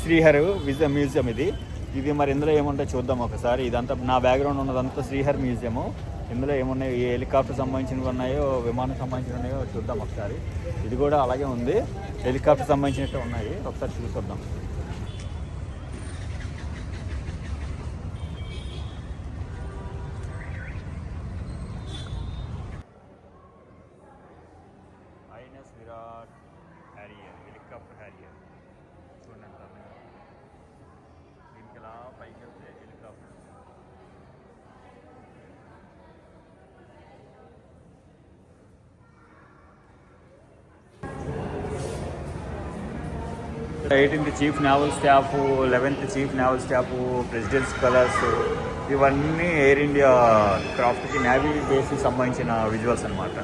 Srihari museum ఇది మరి ఇందులో ఏముంటాయో చూద్దాం ఒకసారి. ఇదంతా నా బ్యాక్గ్రౌండ్ ఉన్నదంతా శ్రీహరి మ్యూజియము. ఇందులో ఏమున్నాయో, ఏ హెలికాప్టర్ సంబంధించినవి ఉన్నాయో, విమానం సంబంధించినవి ఉన్నాయో చూద్దాం ఒకసారి. ఇది కూడా అలాగే ఉంది, హెలికాప్టర్ సంబంధించినట్టు ఉన్నాయి. ఒకసారి చూద్దాం. విరాట్ హ్యారియర్, హెలికాప్టర్ హ్యారియర్ చూడండి. దీనికి ఇలా పైకి వెళ్తే helicopter. Eighteenth chief naval staff, 11th chief naval staff, presidents colours, ఇవన్నీ ఎయిర్ ఇండియా క్రాఫ్ట్కి, నేవీ బేస్కి సంబంధించిన విజువల్స్ అనమాట.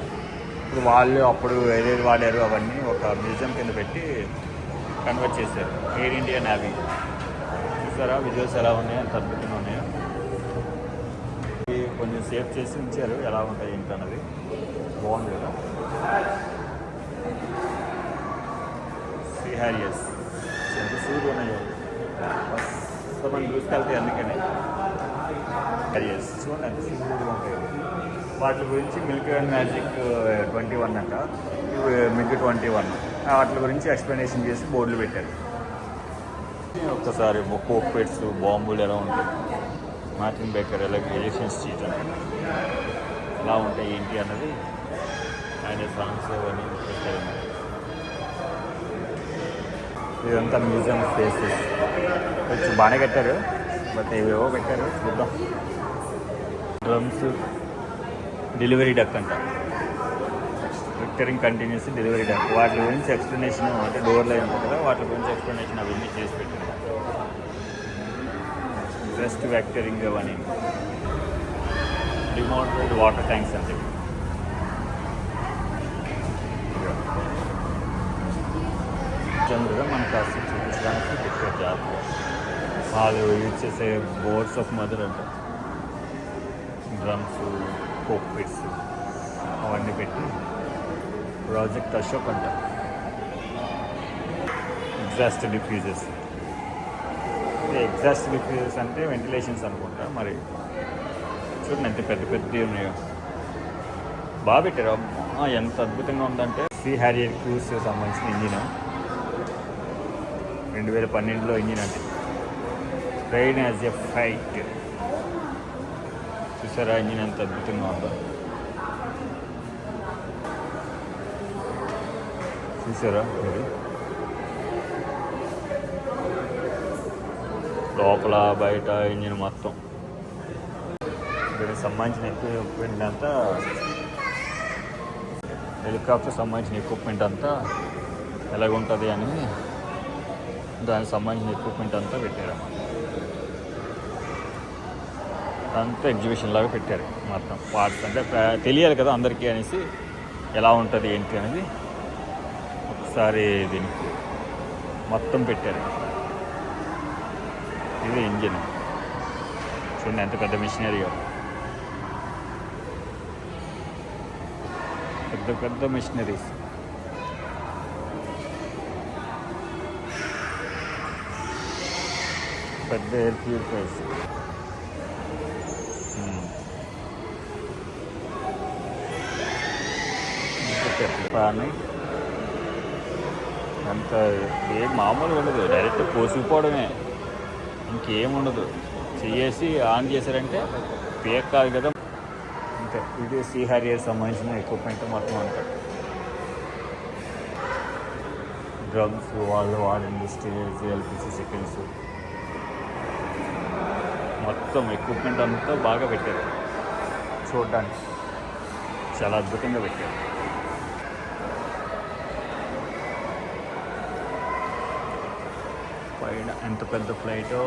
ఇప్పుడు వాళ్ళు అప్పుడు ఏదేది వాడారు అవన్నీ ఒక మ్యూజియం కింద పెట్టి కన్వర్ట్ చేశారు. Air India navy. చూసారా విజువల్స్ ఎలా ఉన్నాయో, ఎంత అద్భుతంగా ఉన్నాయో. కొంచెం సేవ్ చేసి ఉంచారు, ఎలా ఉంటాయి ఏంటి అన్నది. బాగుంది కదా. శ్రీహారియస్ ఎంత సూర్యుడు ఉన్నాయో, ఫస్ట్ మనం చూసుకెళ్తాయి. అందుకనే హ్యారియస్ చూడండి ఎంత సూర్యుడుగా ఉంటాయో. వాటి గురించి మిల్క్ అండ్ మ్యాజిక్ 21 అంట, మిల్క్ 21 వాటి గురించి ఎక్స్ప్లెనేషన్ చేసి బోర్డులు పెట్టారు. ఒక్కసారి కోక్ పెట్స్, బాంబులు ఎలా ఉంటాయి, మార్టిన్ బేకర్ ఎలక్షన్ స్ట్రీట్ అంటే ఎలా ఉంటాయి ఏంటి అన్నది ఆయన సాంగ్స్ అవన్నీ పెట్టారు. ఇదంతా మ్యూజియం స్పేసెస్ కొంచెం బాగానే కట్టారు, బట్ ఇవేవో పెట్టారు చూద్దాం. డ్రమ్స్, డెలివరీ డక్ అంట, రికరింగ్ కంటిన్యూస్ డెలివరీ డక్. వాటి గురించి ఎక్స్ప్లెనేషన్ అంటే డోర్లో ఉంటుంది కదా, వాటి గురించి ఎక్స్ప్లెనేషన్ అవన్నీ చేసి పెట్టారు. బెస్ట్ వ్యాక్టరింగ్ అవన్నీ, డిమోటెడ్ వాటర్ ట్యాంక్స్ అంటే చంద్రుగా మనకు కాస్త చూపించడానికి పెట్టారు. జాబ్ వాళ్ళు యూజ్ చేసే బోర్డ్స్ ఆఫ్ మదర్ అంట, డ్రమ్స్, కోక్పిట్స్ అవన్నీ పెట్టి ప్రాజెక్ట్ అశోక్ అంట. ఎగ్జాస్ట్ డిఫ్యూజర్స్, ఎగ్జాస్ట్ డిఫ్యూజర్స్ అంటే వెంటిలేషన్స్ అనుకుంటా. మరి చూడండి ఎంత పెద్ద పెద్దవి ఉన్నాయో, బాగా పెట్టారు. ఎంత అద్భుతంగా ఉందంటే సీ హ్యారియర్ క్రూజ్ సంబంధించిన ఇంజిన్, 2012లో ఇంజిన్ అంటే. ట్రైన్ యాజ్ ఎ ఫైట్, చూసారా ఇంజిన్ ఎంత అద్భుతంగా ఉందో. చూసారా మీరు లోపల బయట ఇంజిన్ మొత్తం. దీనికి సంబంధించిన ఎక్విప్మెంట్ అంతా, హెలికాప్టర్ సంబంధించిన ఎక్విప్మెంట్ అంతా ఎలాగుంటుంది అని దానికి సంబంధించిన ఎక్విప్మెంట్ అంతా పెట్టారన్నమాట. అంతా ఎగ్జిబిషన్ లాగా పెట్టారు మొత్తం పార్ట్స్. అంటే తెలియాలి కదా అందరికీ అనేసి ఎలా ఉంటుంది ఏంటి అనేది ఒకసారి దీనికి మొత్తం పెట్టారు. ఇది ఇంజిన్ చూడండి ఎంత పెద్ద మిషనరీ, పెద్ద పెద్ద మిషనరీస్. పెద్ద ఎయిర్ ప్యూరిఫైర్స్. కానీ అంత ఏం మామూలుగా ఉండదు, డైరెక్ట్ పోసుకుపోవడమే, ఇంకేముండదు. చేసి ఆన్ చేశారంటే పేక్ కాదు కదా అంతే. ఇది సీ హ్యారియర్ సంబంధించిన ఎక్విప్మెంట్ మొత్తం అంతా. డ్రమ్స్, వాళ్ళు వాడిన స్టేజ్, ఎల్పిసి సెకండ్స్, మొత్తం ఎక్విప్మెంట్ అంతా బాగా పెట్టారు. చూడడానికి చాలా అద్భుతంగా పెట్టారు. పైన ఎంత పెద్ద ఫ్లైటో.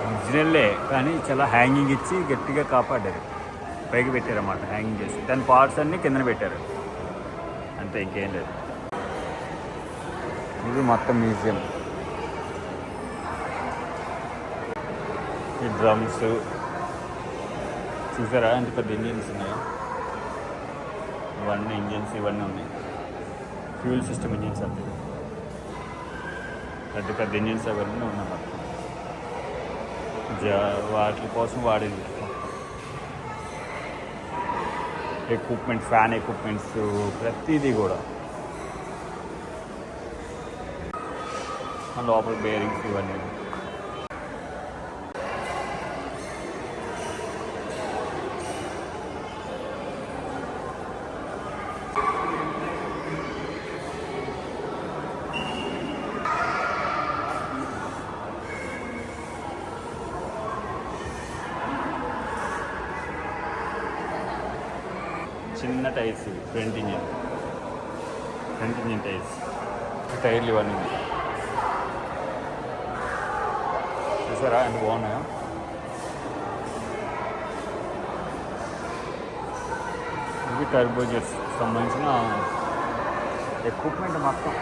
ఒరిజినల్లే కానీ చాలా హ్యాంగింగ్ ఇచ్చి గట్టిగా కాపాడారు, పైకి పెట్టారన్నమాట హ్యాంగింగ్ చేసి. దాని పార్ట్స్ అన్నీ కిందన పెట్టారు అంతే, ఇంకేం లేదు. ఇది మొత్తం మ్యూజియం. ఈ డ్రమ్స్ చూసారా ఎంత పెద్ద ఇంజిన్స్ ఉన్నాయో. ఇవన్నీ ఇంజిన్స్ ఇవన్నీ ఉన్నాయి. ఫ్యూల్ సిస్టమ్ ఇంజిన్స్ అంటే పెద్ద పెద్ద ఇంజిన్స్ అవన్నీ ఉన్నాయి. వాటి కోసం వాడేది ఎక్విప్మెంట్, ఫ్యాన్ ఎక్విప్మెంట్స్ ప్రతిదీ కూడా. లోపల బేరింగ్స్ ఇవన్నీ. చిన్న టైర్స్, ఫ్రంట్ ఇంజిన్ టైర్స్, టైర్లు ఇవన్నీ చూసారా ఎంత బాగున్నాయో. ఇది టర్బోజెట్స్ సంబంధించిన ఎక్విప్మెంట్ మొత్తం.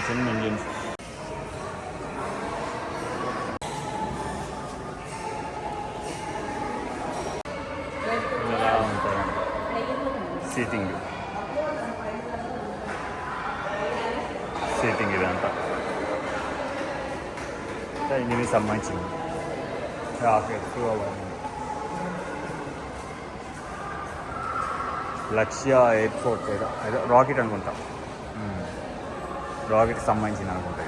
చిన్న ఇంజిన్స్. ఎలా ఉంటాయండి సీటింగ్ ఇదంతా ఇంజిన్కి సంబంధించింది. రాకెట్స్ అవన్నీ. లక్ష్య ఎయిర్పోర్ట్ ఏదో రాకెట్ అనుకుంటా, రాకెట్కి సంబంధించింది అనుకుంటా.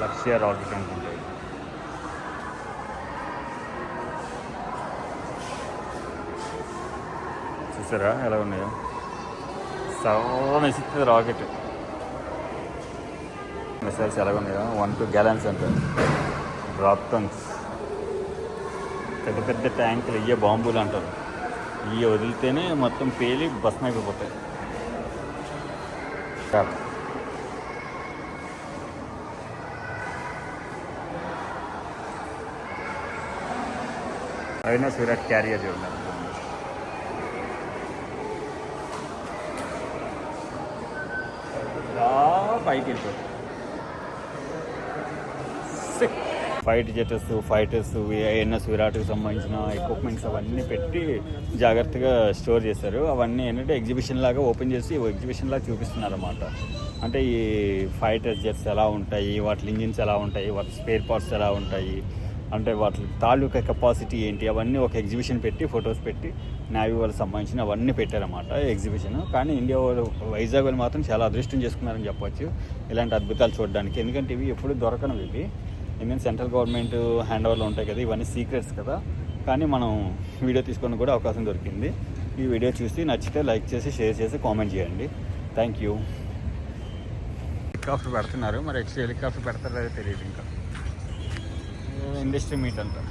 లక్ష్య రాకెట్ అనుకుంటా. చూసారా ఎలా ఉన్నాయో. సరళ ఇస్తుంది రాకెట్. మిసైల్స్ ఎలా ఉన్నాయో. 1-2 gallons అంటే డ్రాప్ టన్స్. పెద్ద పెద్ద ట్యాంకులు ఇయ్యే బాంబులు అంటారు. ఇవి వదిలితేనే మొత్తం పేలి భస్మం అయిపోతాయి. అయినా సూరత్ క్యారియర్ చూడాలి. పైకి వెళ్ళిపోతుంది. ఫైటర్స్ ఐఎన్ఎస్ విరాట్కి సంబంధించిన ఎక్విప్మెంట్స్ అవన్నీ పెట్టి జాగ్రత్తగా స్టోర్ చేశారు. అవన్నీ ఏంటంటే ఎగ్జిబిషన్ లాగా ఓపెన్ చేసి ఎగ్జిబిషన్ లాగా చూపిస్తున్నారు అన్నమాట. అంటే ఈ ఫైటర్ జెట్స్ ఎలా ఉంటాయి, వాటి ఇంజిన్స్ ఎలా ఉంటాయి, వాటి స్పేర్ పార్ట్స్ ఎలా ఉంటాయి, అంటే వాటి తాలూకా కెపాసిటీ ఏంటి, అవన్నీ ఒక ఎగ్జిబిషన్ పెట్టి ఫొటోస్ పెట్టి నేవీ వాళ్ళకి సంబంధించిన అవన్నీ పెట్టారన్నమాట ఎగ్జిబిషన్. కానీ ఇండియా వాళ్ళు, వైజాగ్ వాళ్ళు మాత్రం చాలా అదృష్టం చేసుకున్నారని చెప్పొచ్చు ఇలాంటి అద్భుతాలు చూడడానికి. ఎందుకంటే ఇవి ఎప్పుడు దొరకనివి. ఇవి ఎందుకంటే సెంట్రల్ గవర్నమెంట్ హ్యాండ్ ఓవర్లో ఉంటాయి కదా, ఇవన్నీ సీక్రెట్స్ కదా. కానీ మనం వీడియో తీసుకొని కూడా అవకాశం దొరికింది. ఈ వీడియో చూసి నచ్చితే లైక్ చేసి, షేర్ చేసి, కామెంట్ చేయండి. Thank you. హెలికాప్టర్ పెడుతున్నారు, మరి హెలికాప్టర్ పెడతారో తెలియదు. ఇంకా ఇండస్ట్రీ మీట్ అంటారు.